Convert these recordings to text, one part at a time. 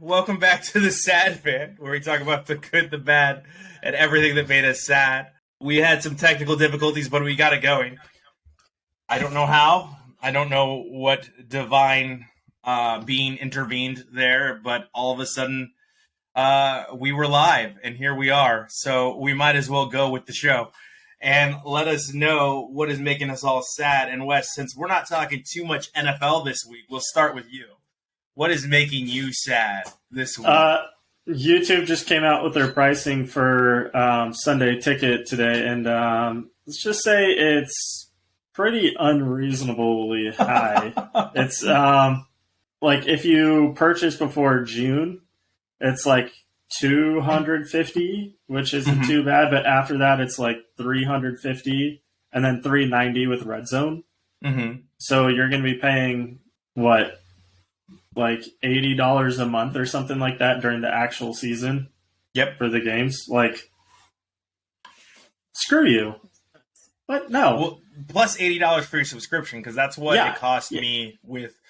Welcome back to TheSadFan, where we talk about the good, the bad, and everything that made us sad. We had some technical difficulties, but we got it going. I don't know how. I don't know what divine being intervened there, but all of a sudden we were live, and here we are. So we might as well go with the show and let us know what is making us all sad. And Wes, since we're not talking too much NFL this week, we'll start with you. What is making you sad this week? YouTube just came out with their pricing for Sunday Ticket today, and let's just say it's pretty unreasonably high. It's like if you purchase before June, it's like $250, which isn't too bad, but after that it's like $350 and then $390 with Red Zone. So you're going to be paying what? Like $80 a month or something like that during the actual season. Yep. For the games. Like, screw you. But no. Well, plus $80 for your subscription, because that's what it cost me with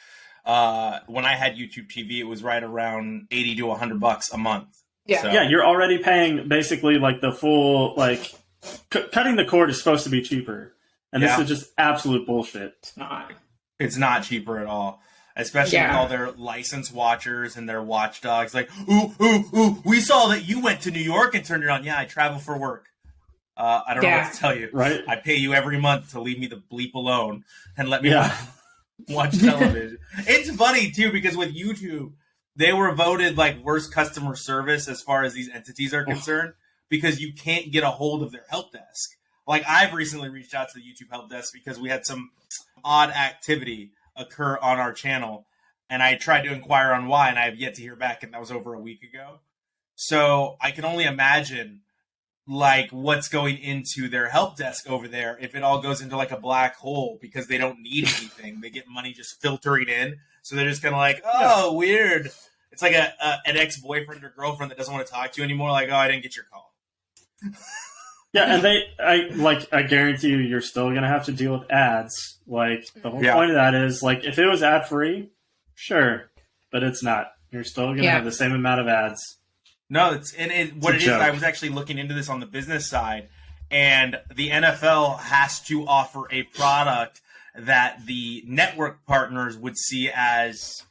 when I had YouTube TV. It was right around $80 to $100 a month. Yeah. So. Yeah, you're already paying basically like the full, like, cutting the cord is supposed to be cheaper. And this is just absolute bullshit. It's not. It's not cheaper at all. Especially with all their licensed watchers and their watchdogs. Like, ooh, we saw that you went to New York and turned it on. Yeah, I travel for work. I don't know what to tell you. Right? I pay you every month to leave me the bleep alone and let me watch television. It's funny, too, because with YouTube, they were voted, like, worst customer service as far as these entities are concerned because you can't get a hold of their help desk. Like, I've recently reached out to the YouTube help desk because we had some odd activity occur on our channel, and I tried to inquire on why, and I have yet to hear back, and that was over a week ago. So I can only imagine like what's going into their help desk over there if it all goes into like a black hole because they don't need anything. They get money just filtering in, so they're just kind of like, weird. It's like an ex-boyfriend or girlfriend that doesn't want to talk to you anymore, like, I didn't get your call. Yeah, and I guarantee you're still gonna have to deal with ads. Like the whole point of that is like if it was ad free, sure, but it's not. You're still gonna have the same amount of ads. No, it's what it is. I was actually looking into this on the business side, and the NFL has to offer a product that the network partners would see as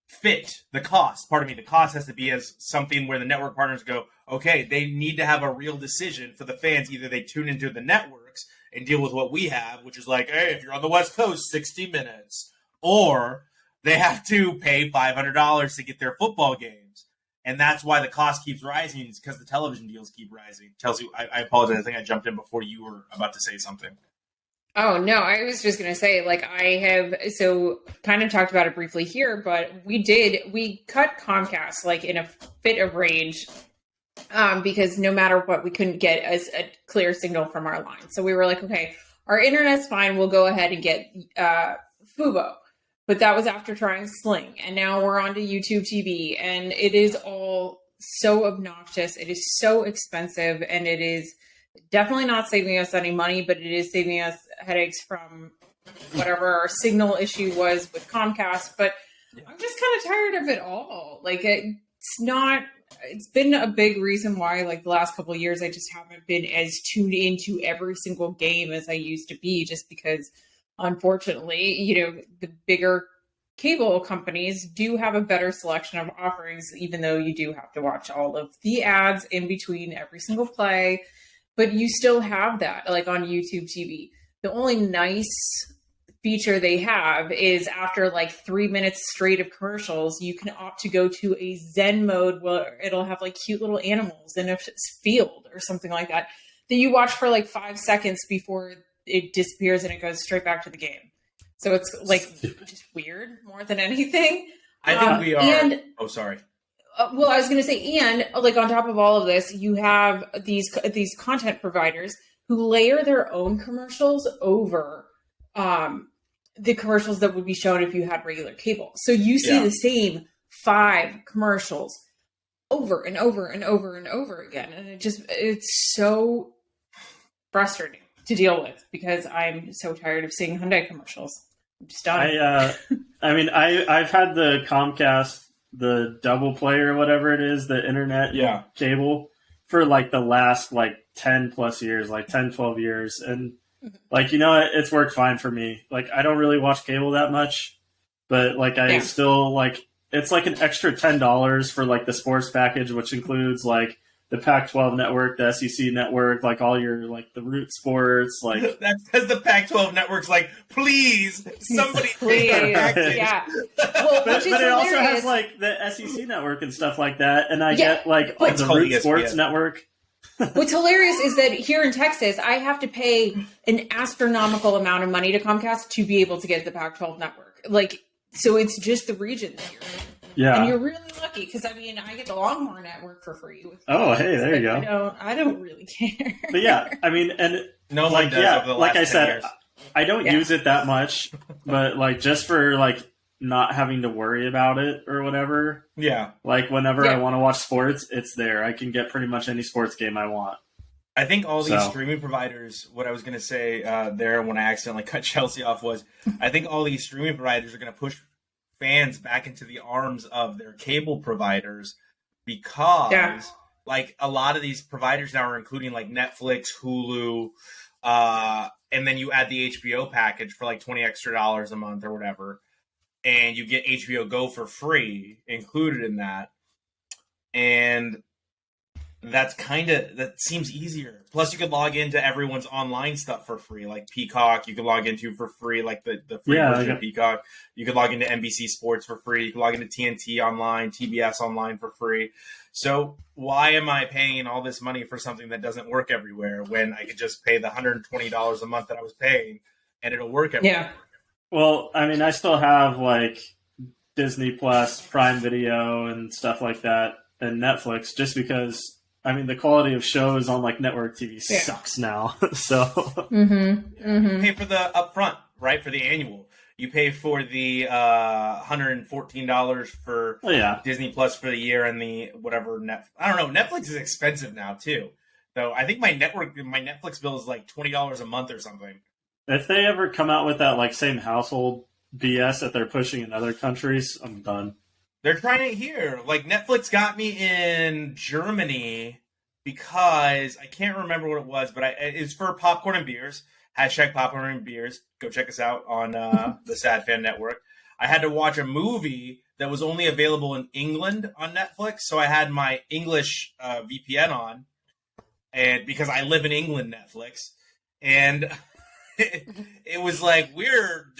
fit the cost. The cost has to be as something where the network partners go, okay, they need to have a real decision for the fans. Either they tune into the networks and deal with what we have, which is like, hey, if you're on the West Coast, 60 minutes. Or they have to pay $500 to get their football games. And that's why the cost keeps rising, is because the television deals keep rising. Chelsea, I apologize. I think I jumped in before you were about to say something. Oh, no, I was just going to say, like, I have, so kind of talked about it briefly here, but we cut Comcast, like, in a fit of rage, because no matter what, we couldn't get a clear signal from our line. So we were like, okay, our internet's fine, we'll go ahead and get Fubo. But that was after trying Sling, and now we're on to YouTube TV, and it is all so obnoxious, it is so expensive, and it is definitely not saving us any money, but it is saving us headaches from whatever our signal issue was with Comcast. But I'm just kind of tired of it all. Like, it's been a big reason why, like, the last couple of years, I just haven't been as tuned into every single game as I used to be, just because, unfortunately, the bigger cable companies do have a better selection of offerings, even though you do have to watch all of the ads in between every single play. But you still have that, like, on YouTube TV. The only nice feature they have is after, like, 3 minutes straight of commercials, you can opt to go to a Zen mode where it'll have, like, cute little animals in a field or something like that you watch for, like, 5 seconds before it disappears and it goes straight back to the game. So it's, like, just weird more than anything. I think we are... sorry. Well, I was going to say, and like on top of all of this, you have these content providers who layer their own commercials over the commercials that would be shown if you had regular cable. So you see the same 5 commercials over and over and over and over again. And it's so frustrating to deal with because I'm so tired of seeing Hyundai commercials. I'm just done. I've had the Comcast the double play or whatever it is, the internet cable, for like the last like 10 plus years, like 10, 12 years. And like, it's worked fine for me. Like, I don't really watch cable that much, but like I still like, it's like an extra $10 for like the sports package, which includes like the Pac-12 network, the SEC network, like all your like the root sports, like that's because the Pac-12 network's like, please, somebody please, yeah. Well, but it also has like the SEC network and stuff like that, and I get like the root sports network. What's hilarious is that here in Texas, I have to pay an astronomical amount of money to Comcast to be able to get the Pac-12 network. Like, so it's just the region that you're in. Yeah. And you're really lucky because I get the Longhorn network for free. Oh, hey, there you go. I don't really care. But yeah, I mean, and no, like I said, I don't use it that much, but like just for like not having to worry about it or whatever. Yeah. Like whenever I want to watch sports, it's there. I can get pretty much any sports game I want. I think all these streaming providers, what I was going to say there when I accidentally cut Chelsea off was, I think all these streaming providers are going to push fans back into the arms of their cable providers because like a lot of these providers now are including like Netflix, Hulu, and then you add the HBO package for like $20 extra a month or whatever, and you get HBO Go for free included in that. And that seems easier. Plus, you could log into everyone's online stuff for free, like Peacock. You could log into for free, like the free version of Peacock. You could log into NBC Sports for free. You could log into TNT online, TBS online for free. So why am I paying all this money for something that doesn't work everywhere when I could just pay the $120 a month that I was paying and it'll work everywhere? Yeah. Well, I mean, I still have like Disney Plus, Prime Video, and stuff like that, and Netflix, just because. I mean, the quality of shows on like network TV sucks now. So you pay for the upfront, right? For the annual, you pay for the $114 for Disney Plus for the year, and the whatever I don't know. Netflix is expensive now too. So I think my Netflix bill is like $20 a month or something. If they ever come out with that like same household BS that they're pushing in other countries, I'm done. They're trying it here. Like, Netflix got me in Germany because I can't remember what it was, but it's for popcorn and beers. # popcorn and beers. Go check us out on the TheSadFan network. I had to watch a movie that was only available in England on Netflix, so I had my English VPN on, and because I live in England, Netflix, and it was like we're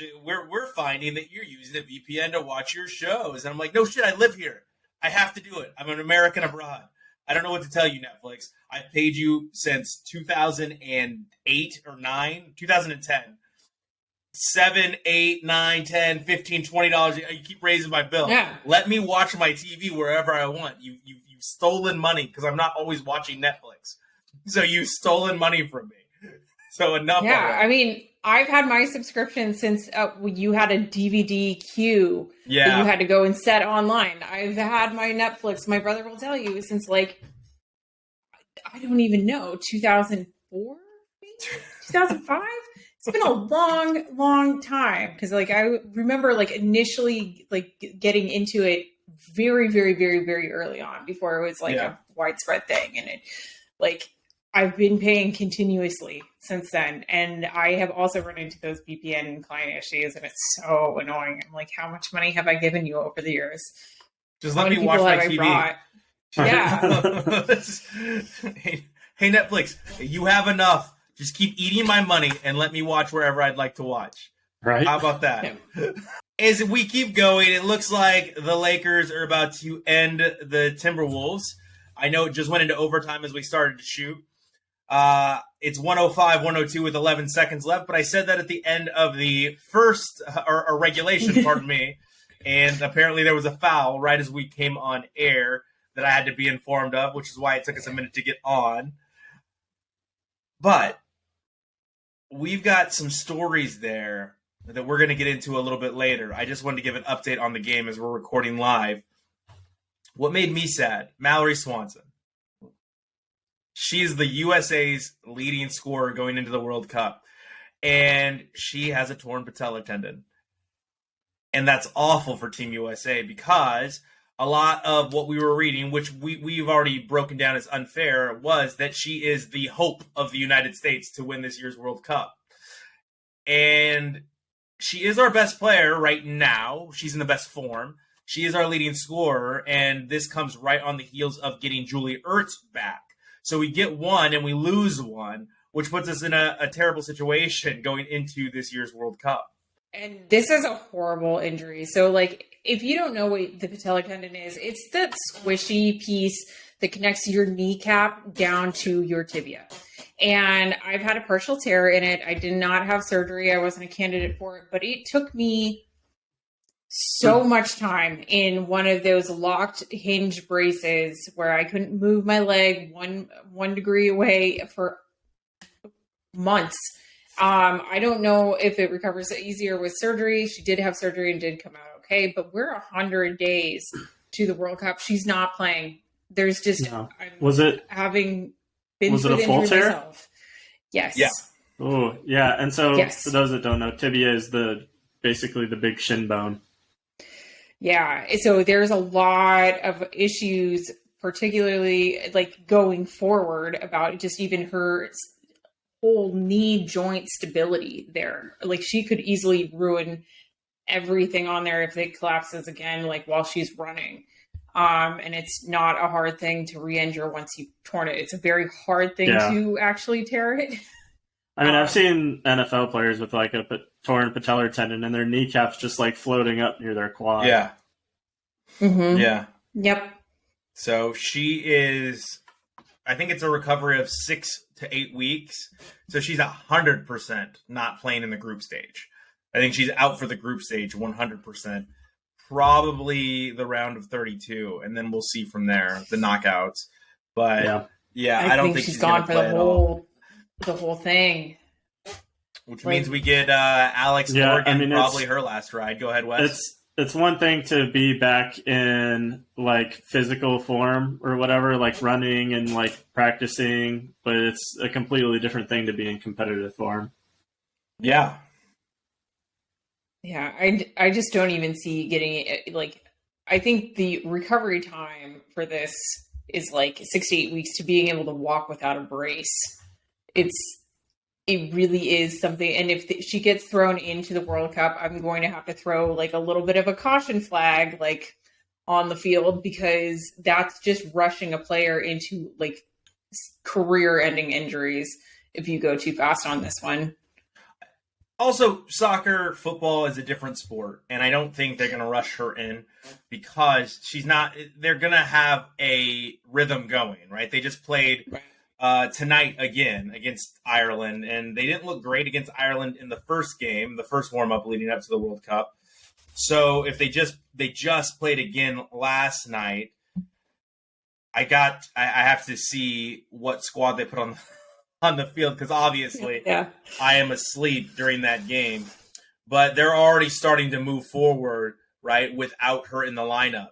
finding that you're using a VPN to watch your shows, and I'm like, no shit, I live here. I have to do it. I'm an American abroad. I don't know what to tell you, Netflix. I've paid you since 2008 or 9, 2010. $7, $8, $9, $10, $15, $20. You keep raising my bill. Yeah. Let me watch my TV wherever I want. You've stolen money because I'm not always watching Netflix. So you've stolen money from me. So enough. Yeah, I mean, I've had my subscription since you had a DVD queue that you had to go and set online. I've had my Netflix, my brother will tell you, since like, I don't even know, 2004? 2005? It's been a long, long time. Because like, I remember like initially like getting into it very, very, very, very early on before it was like a widespread thing. And it like... I've been paying continuously since then, and I have also run into those VPN client issues, and it's so annoying. I'm like, how much money have I given you over the years? Just let me watch my TV. Yeah. Hey, Netflix, you have enough. Just keep eating my money and let me watch wherever I'd like to watch. Right? How about that? Yeah. As we keep going, it looks like the Lakers are about to end the Timberwolves. I know it just went into overtime as we started to shoot. It's 105-102 with 11 seconds left, but I said that at the end of the first or regulation, pardon me, and apparently there was a foul right as we came on air that I had to be informed of, which is why it took us a minute to get on. But we've got some stories there that we're going to get into a little bit later. I just wanted to give an update on the game as we're recording live. What made me sad? Mallory Swanson. She's the USA's leading scorer going into the World Cup, and she has a torn patellar tendon. And that's awful for Team USA because a lot of what we were reading, which we've already broken down as unfair, was that she is the hope of the United States to win this year's World Cup. And she is our best player right now. She's in the best form. She is our leading scorer, and this comes right on the heels of getting Julie Ertz back. So we get one and we lose one, which puts us in a terrible situation going into this year's World Cup. And this is a horrible injury. So, like, if you don't know what the patellar tendon is, it's that squishy piece that connects your kneecap down to your tibia. And I've had a partial tear in it. I did not have surgery. I wasn't a candidate for it, but it took me so much time in one of those locked hinge braces where I couldn't move my leg one degree away for months. I don't know if it recovers easier with surgery. She did have surgery and did come out okay, but we're 100 days to the World Cup. She's not playing. There's just was it having been was it a full tear? Myself. Yes. Yeah. Oh yeah, and so for those that don't know, tibia is basically the big shin bone. Yeah, so there's a lot of issues, particularly like going forward about just even her whole knee joint stability there. Like she could easily ruin everything on there if it collapses again, like while she's running. And it's not a hard thing to re-injure once you've torn it. It's a very hard thing to actually tear it. I mean, I've seen NFL players with like a torn patellar tendon and their kneecaps just like floating up near their quad. Yeah. Mm-hmm. Yeah. Yep. So she is, I think it's a recovery of 6 to 8 weeks. So she's 100% not playing in the group stage. I think she's out for the group stage 100%. Probably the round of 32, and then we'll see from there the knockouts. But yeah, I don't think she's gone for the whole thing. Which means we get Alex Morgan, probably her last ride. Go ahead, Wes. It's one thing to be back in like physical form or whatever, like running and like practicing, but it's a completely different thing to be in competitive form. Yeah. Yeah, I just don't even see getting it. Like, I think the recovery time for this is like 6 to 8 weeks to being able to walk without a brace. It really is something. And if she gets thrown into the World Cup, I'm going to have to throw like a little bit of a caution flag, like on the field, because that's just rushing a player into like career-ending injuries if you go too fast on this one. Also, soccer, football is a different sport, and I don't think they're going to rush her in because she's not – they're going to have a rhythm going, right? They just played tonight again against Ireland, and they didn't look great against Ireland in the first game, the first warm-up leading up to the World Cup. So if they just played again last night, I have to see what squad they put on the field, because obviously I am asleep during that game. But they're already starting to move forward, right, without her in the lineup.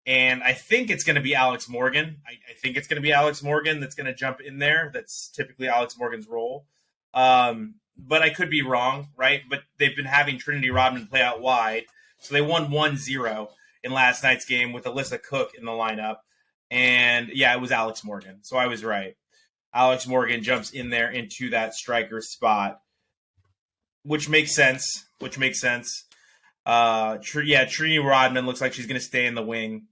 And I think it's going to be Alex Morgan. I think it's going to be Alex Morgan that's going to jump in there. That's typically Alex Morgan's role. But I could be wrong, right? But they've been having Trinity Rodman play out wide. So they won 1-0 in last night's game with Alyssa Cook in the lineup. And, yeah, it was Alex Morgan. So I was right. Alex Morgan jumps in there into that striker spot, which makes sense. Trinity Rodman looks like she's going to stay in the wing.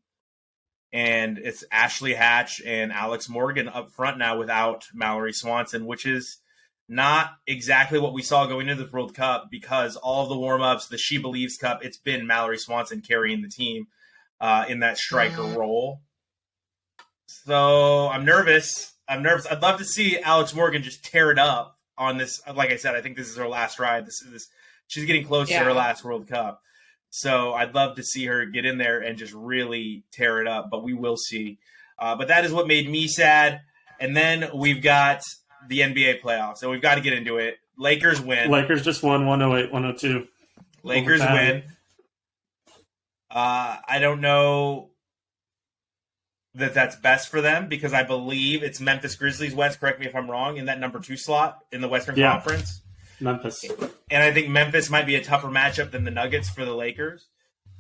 And it's Ashley Hatch and Alex Morgan up front now without Mallory Swanson, which is not exactly what we saw going into the World Cup, because all of the warm-ups, the She Believes Cup, it's been Mallory Swanson carrying the team in that striker role. So I'm nervous. I'd love to see Alex Morgan just tear it up on this. Like I said, I think this is her last ride. She's getting close to her last World Cup. So I'd love to see her get in there and just really tear it up, but we will see. But that is what made me sad. And then we've got the NBA playoffs, so we've got to get into it. Lakers win. Lakers just won 108-102. Lakers win. I don't know that's best for them, because I believe it's Memphis Grizzlies, West, correct me if I'm wrong, in that number 2 slot in the Western Conference. Memphis. And I think Memphis might be a tougher matchup than the Nuggets for the Lakers.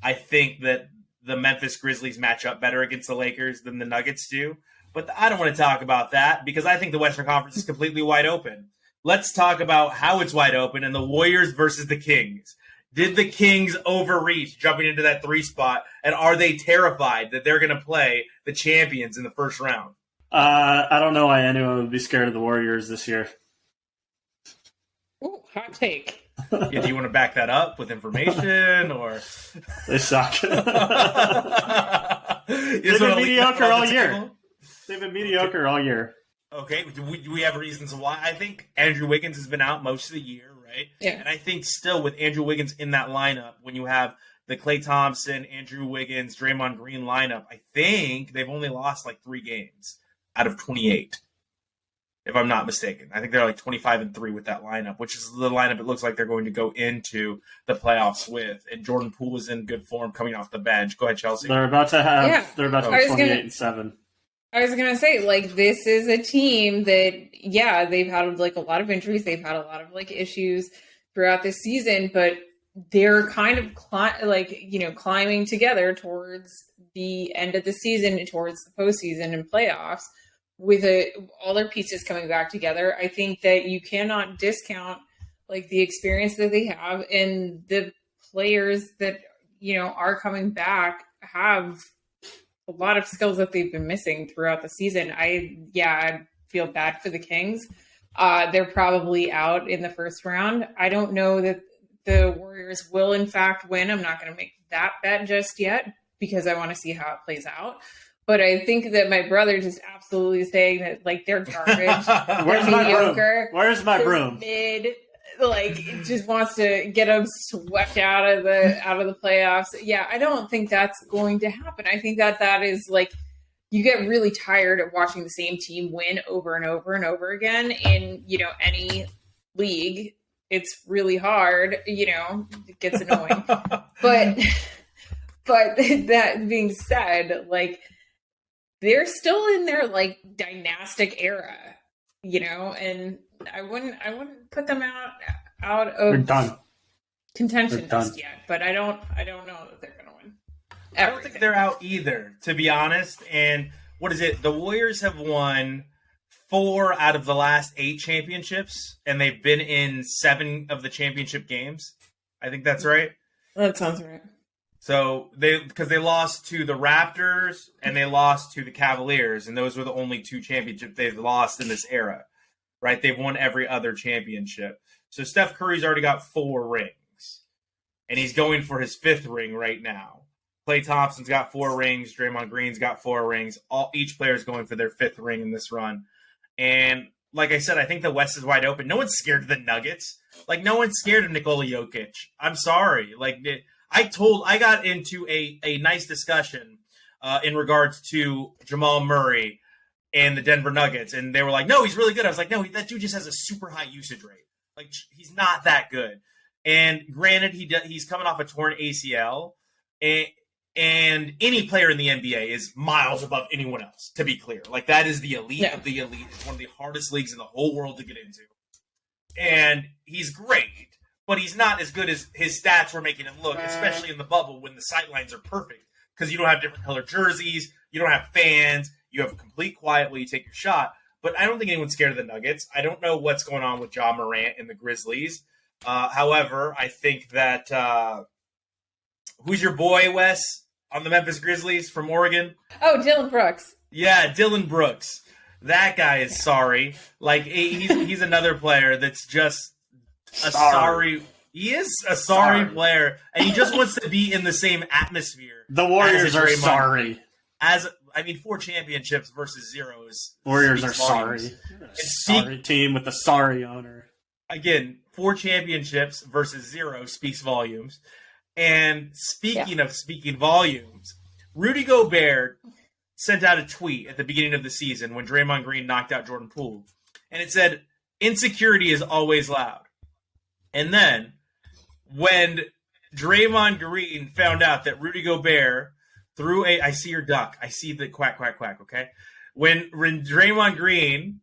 I think that the Memphis Grizzlies match up better against the Lakers than the Nuggets do. But I don't want to talk about that because I think the Western Conference is completely wide open. Let's talk about how it's wide open and the Warriors versus the Kings. Did the Kings overreach jumping into that 3 spot, and are they terrified that they're going to play the champions in the first round? I don't know why anyone would be scared of the Warriors this year. Ooh, hot take. Yeah, do you want to back that up with information, or They suck. They've They've been mediocre all year. They've been mediocre all year. Okay, do we have reasons why? I think Andrew Wiggins has been out most of the year, right? Yeah. And I think still with Andrew Wiggins in that lineup, when you have the Klay Thompson, Andrew Wiggins, Draymond Green lineup, I think they've only lost like 3 games out of 28, if I'm not mistaken. I think they're like 25-3 with that lineup, which is the lineup it looks like they're going to go into the playoffs with. And Jordan Poole is in good form coming off the bench. Go ahead, Chelsea. They're about to have. Yeah. They're about to be 28-7. I was going to say, like, this is a team that, yeah, they've had, like, a lot of injuries. They've had a lot of, like, issues throughout this season, but they're kind of, climbing together towards the end of the season, towards the postseason and playoffs with all their pieces coming back together. I think that you cannot discount, like, the experience that they have, and the players that, are coming back have a lot of skills that they've been missing throughout the season. I feel bad for the Kings. They're probably out in the first round. I don't know that the Warriors will in fact win. I'm not going to make that bet just yet because I want to see how it plays out. But I think that my brother just absolutely saying that, like, they're garbage. Where's my broom? Where's my broom? Mid, like, just wants to get them swept out of the playoffs. Yeah, I don't think that's going to happen. I think that is, like, you get really tired of watching the same team win over and over and over again in, any league. It's really hard, it gets annoying. but that being said, like, they're still in their, like, dynastic era, and I wouldn't put them out of contention just yet. But I don't know that they're going to win. I don't think they're out either, to be honest. And what is it? The Warriors have won 4 out of the last 8 championships, and they've been in 7 of the championship games. I think that's right. That sounds right. So because they lost to the Raptors and they lost to the Cavaliers, and those were the only 2 championships they've lost in this era, right? They've won every other championship. So Steph Curry's already got 4 rings, and he's going for his 5th ring right now. Klay Thompson's got 4 rings. Draymond Green's got 4 rings. Each player's going for their 5th ring in this run. And like I said, I think the West is wide open. No one's scared of the Nuggets. Like, no one's scared of Nikola Jokic. I'm sorry. Like, I got into a nice discussion in regards to Jamal Murray and the Denver Nuggets, and they were like, no, he's really good. I was like, no, that dude just has a super high usage rate. Like, he's not that good. And granted, he's coming off a torn ACL, and any player in the NBA is miles above anyone else, to be clear. Like, that is the elite of the elite. It's one of the hardest leagues in the whole world to get into. And he's great, but he's not as good as his stats were making him look, especially in the bubble when the sightlines are perfect. Because you don't have different color jerseys, you don't have fans, you have complete quiet while you take your shot. But I don't think anyone's scared of the Nuggets. I don't know what's going on with Ja Morant and the Grizzlies. However, I think that who's your boy, Wes, on the Memphis Grizzlies from Oregon? Oh, Dylan Brooks. Yeah, Dylan Brooks. That guy is sorry. Like, he's another player that's just a sorry. He is a sorry player, and he just wants to be in the same atmosphere. The Warriors are sorry. 4 championships versus 0 is Warriors are sorry. Sorry team with a sorry owner. Again, 4 championships versus 0 speaks volumes. And speaking of speaking volumes, Rudy Gobert sent out a tweet at the beginning of the season when Draymond Green knocked out Jordan Poole. And it said, insecurity is always loud. And then when Draymond Green found out that Rudy Gobert threw I see your duck. I see the quack, quack, quack, okay? When Draymond Green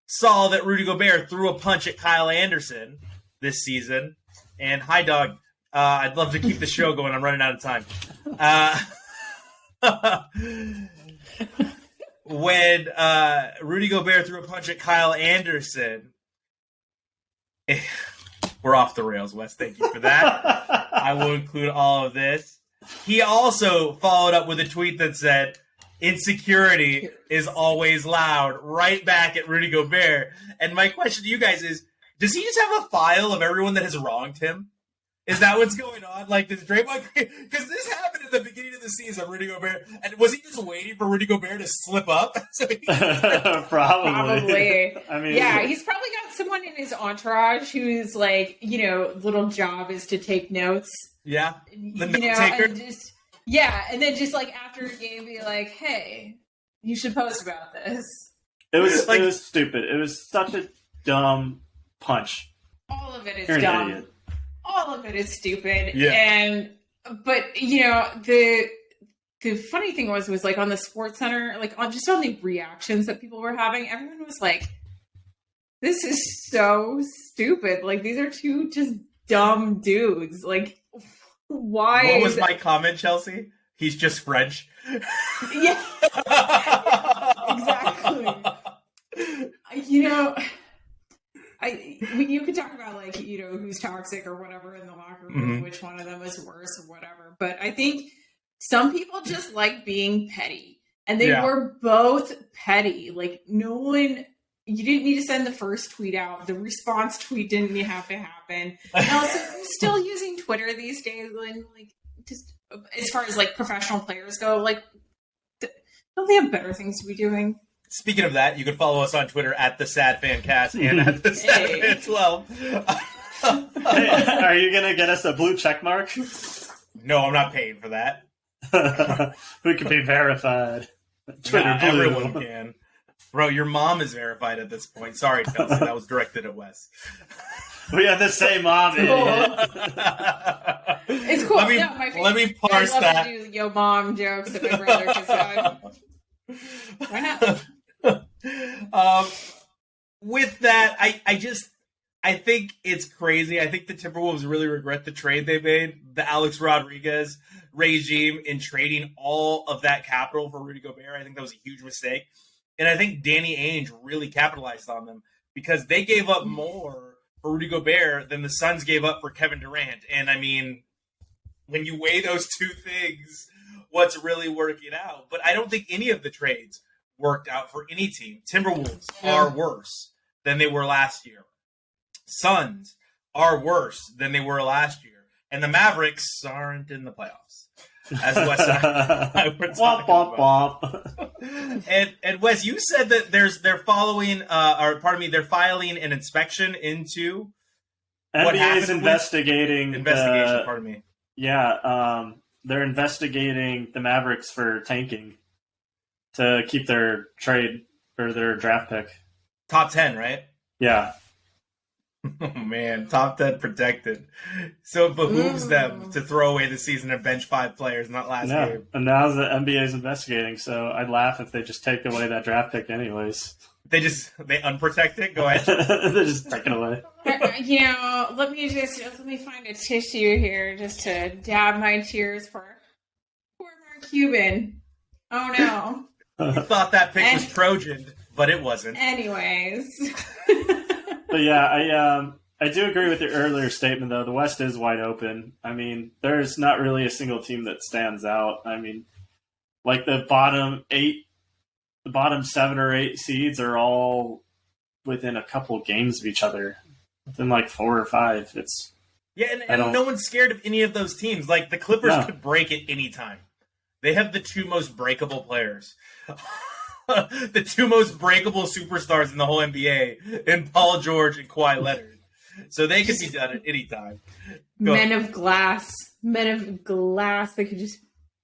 saw that Rudy Gobert threw a punch at Kyle Anderson this season, and hi, dog, I'd love to keep the show going. I'm running out of time. when Rudy Gobert threw a punch at Kyle Anderson. We're off the rails, Wes. Thank you for that. I will include all of this. He also followed up with a tweet that said, "Insecurity is always loud," right back at Rudy Gobert. And my question to you guys is, does he just have a file of everyone that has wronged him? Is that what's going on? Like, does Draymond... Because this happened at the beginning of the season, Rudy Gobert. And was he just waiting for Rudy Gobert to slip up? Probably. I mean... Yeah, he's probably got someone in his entourage who's like, little job is to take notes. Yeah. The note taker. And then just like after a game be like, hey, you should post about this. It was stupid. It was such a dumb punch. All of it is You're dumb. An idiot. All of it is stupid. Yeah. But the funny thing was like on the Sports Center, like on the reactions that people were having, everyone was like, this is so stupid. Like, these are two just dumb dudes. Like, why? What was my comment, Chelsea? He's just French. Yeah. Exactly. You could talk about like, who's toxic or whatever in the locker room, which one of them is worse or whatever. But I think some people just like being petty, and they were both petty. Like, no one, you didn't need to send the first tweet out. The response tweet didn't have to happen. And also, I'm still using Twitter these days, and like, just as far as like professional players go, like, don't they have better things to be doing? Speaking of that, you can follow us on Twitter at TheSadFanCast and at TheSadFan12. Hey, are you going to get us a blue check mark? No, I'm not paying for that. We can be verified. Twitter blue. Everyone can. Bro, your mom is verified at this point. Sorry, Chelsea. That was directed at Wes. We have the same mom. It's cool. Let me parse that. I love to do yo mom jokes at my brother because why not? With that, I think it's crazy. I think the Timberwolves really regret the trade they made, the Alex Rodriguez regime, in trading all of that capital for Rudy Gobert. I think that was a huge mistake. And I think Danny Ainge really capitalized on them because they gave up more for Rudy Gobert than the Suns gave up for Kevin Durant. And I mean, when you weigh those two things, what's really working out? But I don't think any of the trades worked out for any team. Timberwolves are worse than they were last year. Suns are worse than they were last year. And the Mavericks aren't in the playoffs. As Wes and I were talking about. And Wes, you said that they're filing an inspection into NBA's investigating. Pardon me. Yeah, they're investigating the Mavericks for tanking to keep their trade or their draft pick. Top 10, right? Yeah. Oh, man. Top 10 protected. So it behooves them to throw away the season and bench 5 players, not last game. And now the NBA's investigating, so I'd laugh if they just take away that draft pick anyways. They unprotect it? Go ahead. They just take it away. Let me find a tissue here just to dab my tears for poor Mark Cuban. Oh no. You thought that pick was Trojan, but it wasn't. Anyways. But yeah, I do agree with your earlier statement, though. The West is wide open. I mean, there's not really a single team that stands out. I mean, like the bottom 7 or 8 seeds are all within a couple of games of each other. Within like 4 or 5. And no one's scared of any of those teams. Like, the Clippers could break at any time. They have the 2 most breakable players. The 2 most breakable superstars in the whole NBA in Paul George and Kawhi Leonard. So they could be done at any time. Men of glass. They could just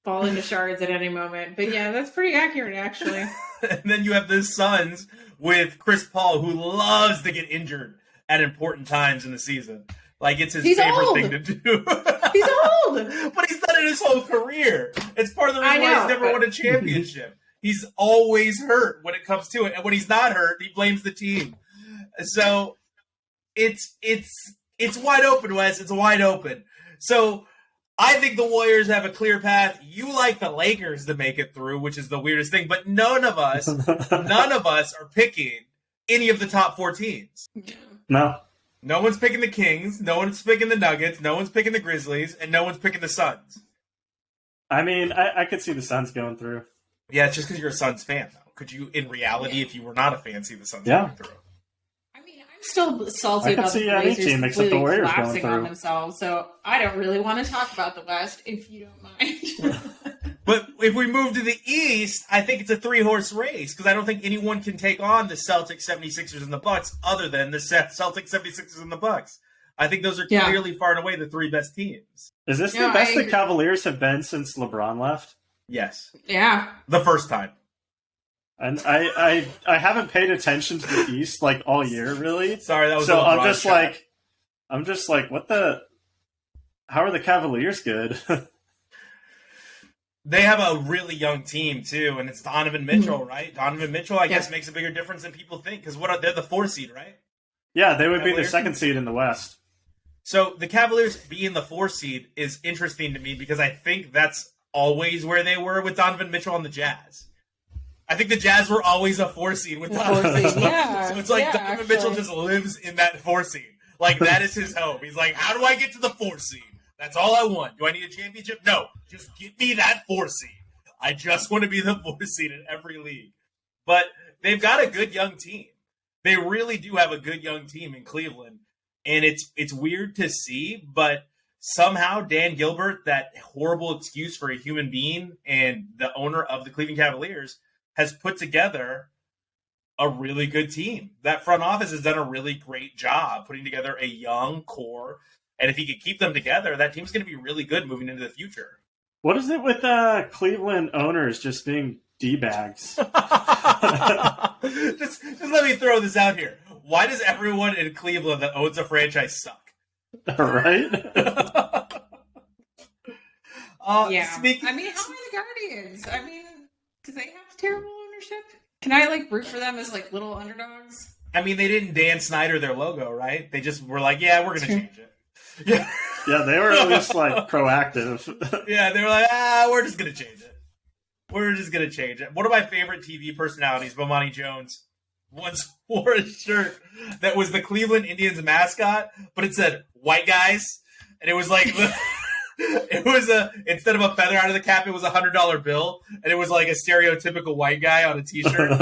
fall into shards at any moment. But yeah, that's pretty accurate, actually. And then you have the Suns with Chris Paul, who loves to get injured at important times in the season. Like, it's his favorite thing to do. He's old! But he's done it his whole career. It's part of the reason why he's never won a championship. He's always hurt when it comes to it. And when he's not hurt, he blames the team. So it's wide open, Wes. It's wide open. So I think the Warriors have a clear path. You like the Lakers to make it through, which is the weirdest thing. But none of us are picking any of the top 4 teams. No. No one's picking the Kings. No one's picking the Nuggets. No one's picking the Grizzlies. And no one's picking the Suns. I mean, I could see the Suns going through. Yeah, it's just because you're a Suns fan, though. Could you, in reality, if you were not a fan, see the Suns going through? I mean, I'm still salty about the Blazers completely collapsing on themselves, so I don't really want to talk about the West, if you don't mind. But if we move to the East, I think it's a 3-horse race, because I don't think anyone can take on the Celtics, 76ers, and the Bucks other than the Celtics, 76ers, and the Bucks. I think those are clearly far and away the 3 best teams. Is this the best the Cavaliers have been since LeBron left? Yes. Yeah. The first time. And I haven't paid attention to the East like all year, really. Sorry, that was so. I'm just like, what the? How are the Cavaliers good? They have a really young team too, and it's Donovan Mitchell, right? Donovan Mitchell, I guess, makes a bigger difference than people think because they're the 4 seed, right? Yeah, they would be the 2nd seed in the West. So the Cavaliers being the 4 seed is interesting to me because I think that's always where they were with Donovan Mitchell on the Jazz. I think the Jazz were always a 4 seed with Donovan Mitchell. Yeah. So it's like Donovan Mitchell just lives in that 4 seed. Like, that is his home. He's like, how do I get to the 4 seed? That's all I want. Do I need a championship? No. Just get me that 4 seed. I just want to be the 4 seed in every league. But they've got a good young team. They really do have a good young team in Cleveland. And it's weird to see, but somehow Dan Gilbert, that horrible excuse for a human being and the owner of the Cleveland Cavaliers, has put together a really good team. That front office has done a really great job putting together a young core. And if he could keep them together, that team's going to be really good moving into the future. What is it with Cleveland owners just being D-bags? just let me throw this out here. Why does everyone in Cleveland that owns a franchise suck? Right? Yeah. I mean, how are the Guardians? I mean, do they have terrible ownership? Can I root for them as little underdogs? I mean, they didn't Dan Snyder their logo, right? They just were like, yeah, we're going to change it. Yeah. Yeah, they were at least proactive. Yeah, they were like, we're just going to change it. We're just going to change it. One of my favorite TV personalities, Bomani Jones, once wore a shirt that was the Cleveland Indians mascot, but it said white guys. And it was like, instead of a feather out of the cap, it was $100 bill. And it was like a stereotypical white guy on a t-shirt.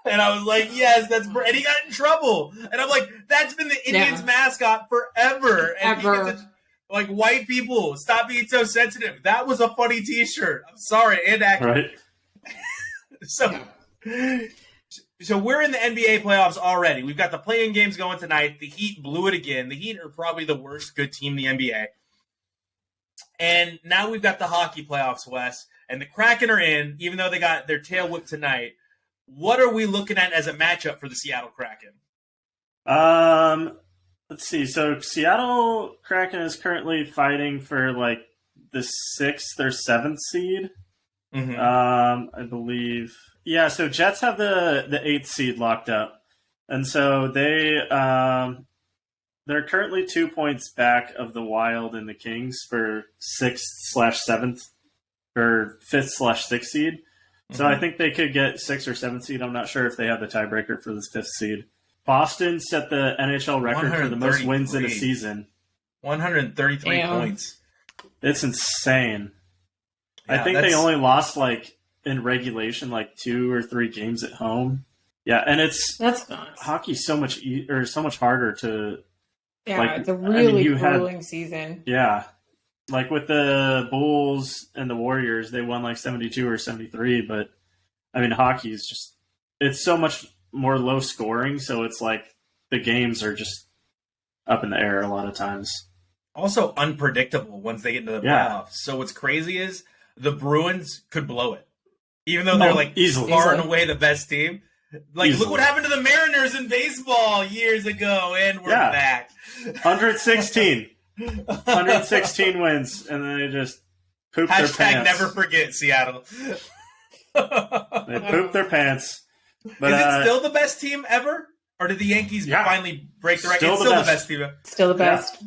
And I was like, yes, and he got in trouble. And I'm like, that's been the Indians mascot forever. And like, white people, stop being so sensitive. That was a funny t-shirt. I'm sorry, and accurate. Right. So we're in the NBA playoffs already. We've got the play-in games going tonight. The Heat blew it again. The Heat are probably the worst good team in the NBA. And now we've got the hockey playoffs, Wes. And the Kraken are in, even though they got their tail whipped tonight. What are we looking at as a matchup for the Seattle Kraken? Let's see. So Seattle Kraken is currently fighting for the 6th or 7th seed. Mm-hmm. I believe. Yeah. So Jets have the 8th seed locked up, and so they're currently 2 points back of the Wild and the Kings for 6th/7th or 5th/6th seed. So I think they could get 6th or 7th seed. I'm not sure if they have the tiebreaker for this 5th seed. Boston set the NHL record for the most wins in a season. 133 points. It's insane. Yeah, I think they only lost in regulation 2 or 3 games at home. Yeah, and that's nuts. Hockey's so much so much harder to. Yeah, it's a really grueling season. Yeah. With the Bulls and the Warriors, they won 72 or 73, but I mean, hockey is just, it's so much more low scoring. So it's the games are just up in the air a lot of times. Also unpredictable once they get into the playoffs. So what's crazy is the Bruins could blow it, even though they're far and away the best team. Look what happened to the Mariners in baseball years ago, and we're back. 116 wins, and then they just poop their pants. Never forget, Seattle. They poop their pants. But, is it still the best team ever? Or did the Yankees Yeah. finally break the record? Still It's the still best. the best team. Still the best.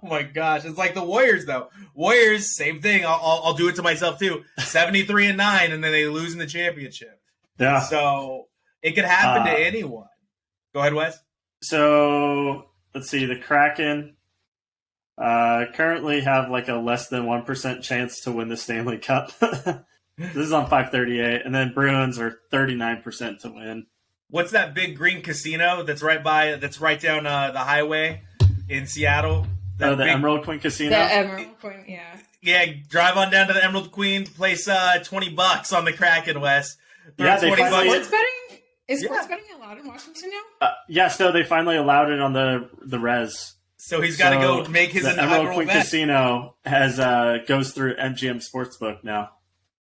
Oh my gosh, it's like the Warriors though. Warriors, same thing. I'll do it to myself too. 73-9, and then they lose in the championship. Yeah. So it could happen to anyone. Go ahead, Wes. So let's see. The Kraken currently have like a less than 1% chance to win the Stanley Cup. This is on 538, and then Bruins are 39% to win. What's that big green casino that's right down the highway in Seattle? The Emerald Queen Casino. The Emerald Queen, yeah. Yeah, drive on down to the Emerald Queen, place $20 on the Kraken, Wes. Yeah, they $20. finally- Sports betting? Is sports betting allowed in Washington now? Yes, no, they finally allowed it on the res. So he's got to go make his the Emerald inaugural Queen bet. Casino has goes through MGM Sportsbook now.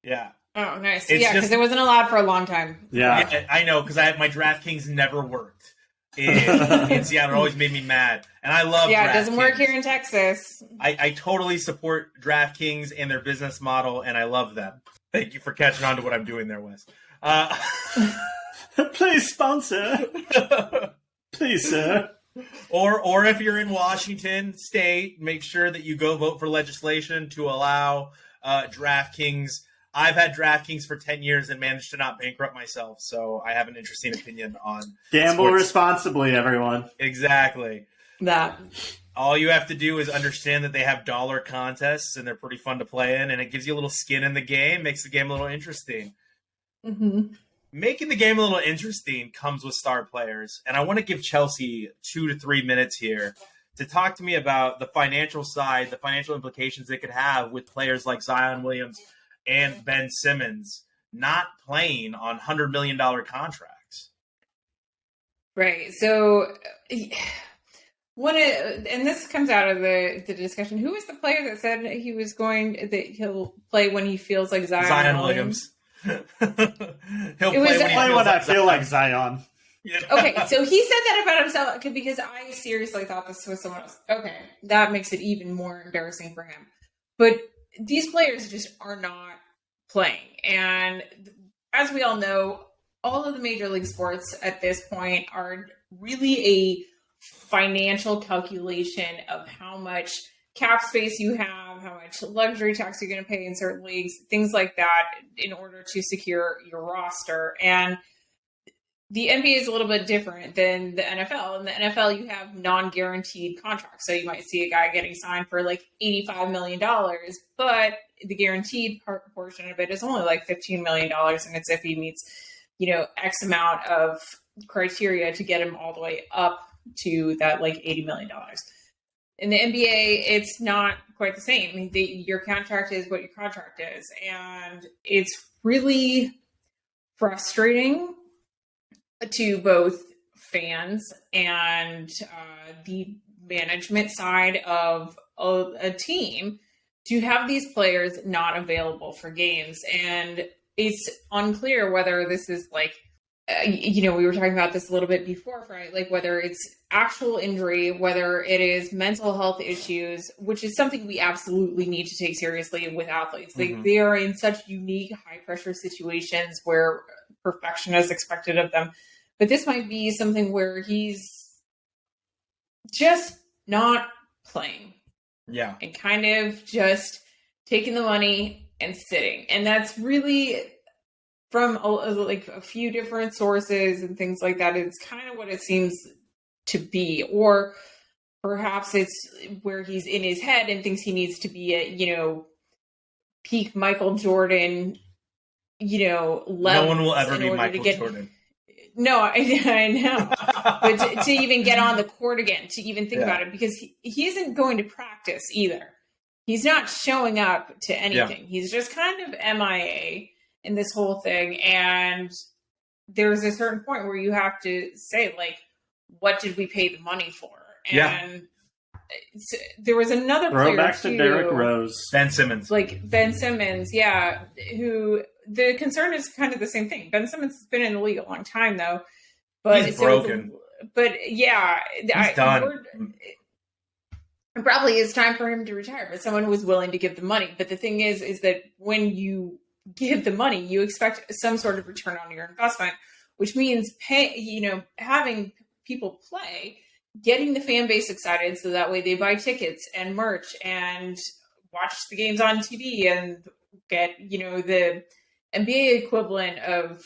Yeah. Oh, nice. It's Yeah, because just- it wasn't allowed for a long time. Yeah. I know, because my DraftKings never worked in Seattle. It always made me mad. And I love Yeah, DraftKings. it doesn't work here in Texas. I totally support DraftKings and their business model, and I love them. Thank you for catching on to what I'm doing there, Wes. Please sponsor. Please, sir. Or if you're in Washington State, make sure that you go vote for legislation to allow DraftKings. I've had DraftKings for 10 years and managed to not bankrupt myself, so I have an interesting opinion on Gamble sports. responsibly, everyone. Exactly. That. All you have to do is understand that they have dollar contests, and they're pretty fun to play in, and it gives you a little skin in the game, makes the game a little interesting. Mm-hmm. Making the game a little interesting comes with star players, and I want to give Chelsea 2 to 3 minutes here to talk to me about the financial side, the financial implications it could have with players like Zion Williams and Ben Simmons not playing on $100 million contracts. Right. So, and this comes out of the discussion. Who was the player that said he'll play when he feels like Zion Williams. He'll It was- Play when I feel like Zion. Yeah. Okay, so he said that about himself because I seriously thought this was someone else. Okay, that makes it even more embarrassing for him. But these players just are not playing. And as we all know, all of the major league sports at this point are really a financial calculation of how much cap space you have, how much luxury tax you're going to pay in certain leagues, things like that in order to secure your roster. And the NBA is a little bit different than the NFL. In the NFL, you have non-guaranteed contracts. So you might see a guy getting signed for like $85 million, but the guaranteed portion of it is only like $15 million. And it's if he meets, X amount of criteria to get him all the way up to that like $80 million. In the NBA, it's not quite the same. I mean, your contract is what your contract is. And it's really frustrating to both fans and the management side of a team to have these players not available for games. And it's unclear whether this is like, we were talking about this a little bit before, right? Like whether it's actual injury, whether it is mental health issues, which is something we absolutely need to take seriously with athletes. They are in such unique, high pressure situations where perfection is expected of them. But this might be something where he's just not playing. Yeah. And kind of just taking the money and sitting. And that's really from a few different sources and things like that. It's kind of what it seems to be. Or perhaps it's where he's in his head and thinks he needs to be at, peak Michael Jordan, level. No one will ever be Michael Jordan. No, I know. But to even get on the court again, to even think about it, because he isn't going to practice either. He's not showing up to anything. Yeah. He's just kind of MIA in this whole thing. And there's a certain point where you have to say, like, what did we pay the money for? And there was another player Throwback to Derrick Rose. Ben Simmons. Like Ben Simmons, who the concern is kind of the same thing. Ben Simmons has been in the league a long time, though. But he's broken. He's done. It probably is time for him to retire, but someone was willing to give the money. But the thing is that when you give the money, you expect some sort of return on your investment, which means having people play, getting the fan base excited so that way they buy tickets and merch and watch the games on TV and get, the NBA equivalent of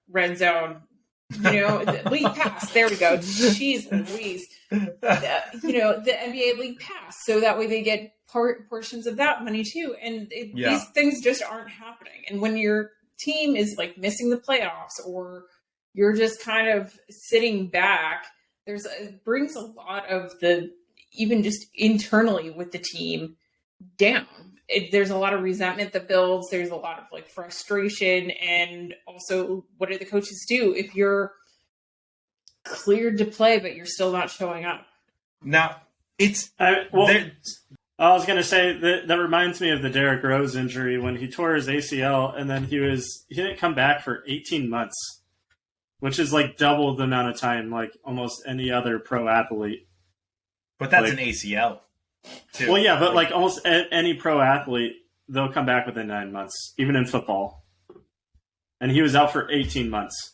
Red Zone, the League Pass. There we go. Jeez Louise. The NBA League Pass. So that way they get portions of that money too. And these things just aren't happening. And when your team is like missing the playoffs or you're just kind of sitting back, it brings a lot of even just internally with the team down. There's a lot of resentment that builds. There's a lot of like frustration. And also, what do the coaches do if you're cleared to play, but you're still not showing up? Now, I was going to say that reminds me of the Derrick Rose injury when he tore his ACL and then he didn't come back for 18 months, which is like double the amount of time like almost any other pro athlete. But that's an ACL. Too. Well, yeah, but like almost any pro athlete, they'll come back within 9 months, even in football. And he was out for 18 months.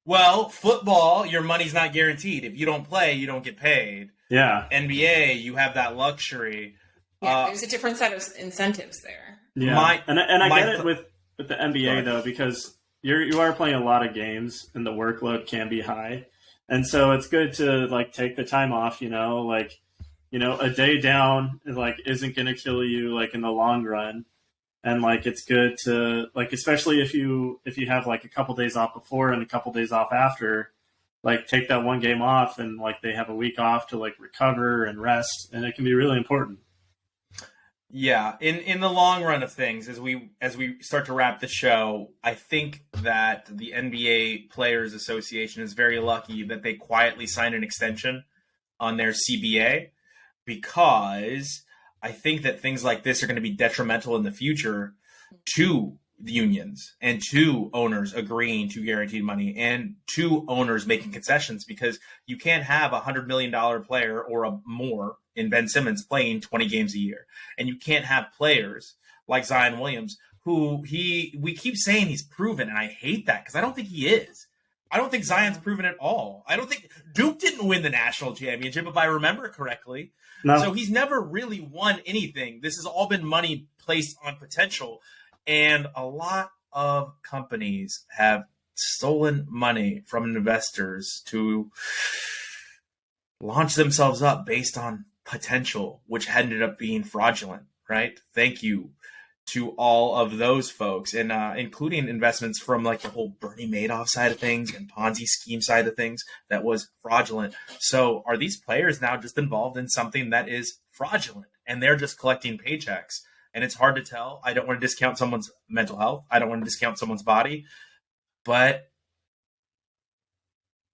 Well, football, your money's not guaranteed. If you don't play, you don't get paid. Yeah. NBA, you have that luxury. Yeah, there's a different set of incentives there. Yeah, and I get it with the NBA though, because you are playing a lot of games and the workload can be high, and so it's good to like take the time off. A day down isn't going to kill you like in the long run, and like it's good to like especially if you have like a couple days off before and a couple days off after, like take that one game off and like they have a week off to like recover and rest, and it can be really important. Yeah, in the long run of things, as we start to wrap the show, I think that the NBA Players Association is very lucky that they quietly signed an extension on their CBA, because I think that things like this are going to be detrimental in the future to the unions and to owners agreeing to guaranteed money and to owners making concessions, because you can't have $100 million player or more in Ben Simmons playing 20 games a year. And you can't have players like Zion Williams, who we keep saying he's proven, and I hate that because I don't think he is. I don't think Zion's proven at all. I don't think Duke didn't win the national championship, if I remember correctly. No. So he's never really won anything. This has all been money placed on potential. And a lot of companies have stolen money from investors to launch themselves up based on potential, which ended up being fraudulent, right? Thank you to all of those folks, and including investments from like the whole Bernie Madoff side of things and Ponzi scheme side of things that was fraudulent. So are these players now just involved in something that is fraudulent and they're just collecting paychecks? And it's hard to tell. I don't want to discount someone's mental health. I don't want to discount someone's body, but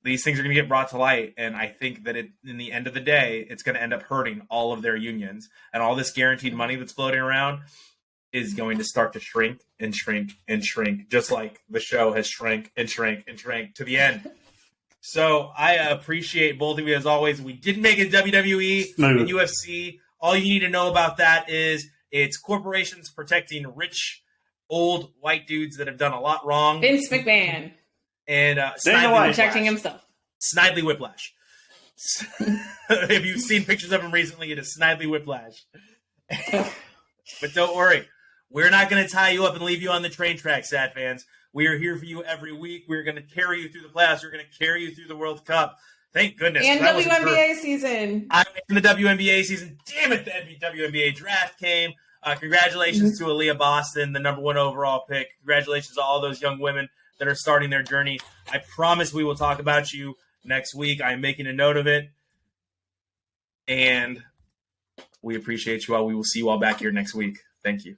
these things are going to get brought to light. And I think that in the end of the day, it's going to end up hurting all of their unions, and all this guaranteed money that's floating around is going to start to shrink and shrink and shrink, just like the show has shrank and shrank and shrank to the end. So I appreciate both of you as always. We didn't make it WWE and UFC. All you need to know about that is it's corporations protecting rich, old white dudes that have done a lot wrong. Vince McMahon. And protecting himself. Snidely Whiplash. If you've seen pictures of him recently, it is Snidely Whiplash. But don't worry. We're not going to tie you up and leave you on the train track, Sad fans. We are here for you every week. We're going to carry you through the playoffs. We're going to carry you through the World Cup. Thank goodness. And WNBA season. I'm in the WNBA season. Damn it, the WNBA draft came. Congratulations to Aaliyah Boston, the #1 overall pick. Congratulations to all those young women that are starting their journey. I promise we will talk about you next week. I'm making a note of it. And we appreciate you all. We will see you all back here next week. Thank you.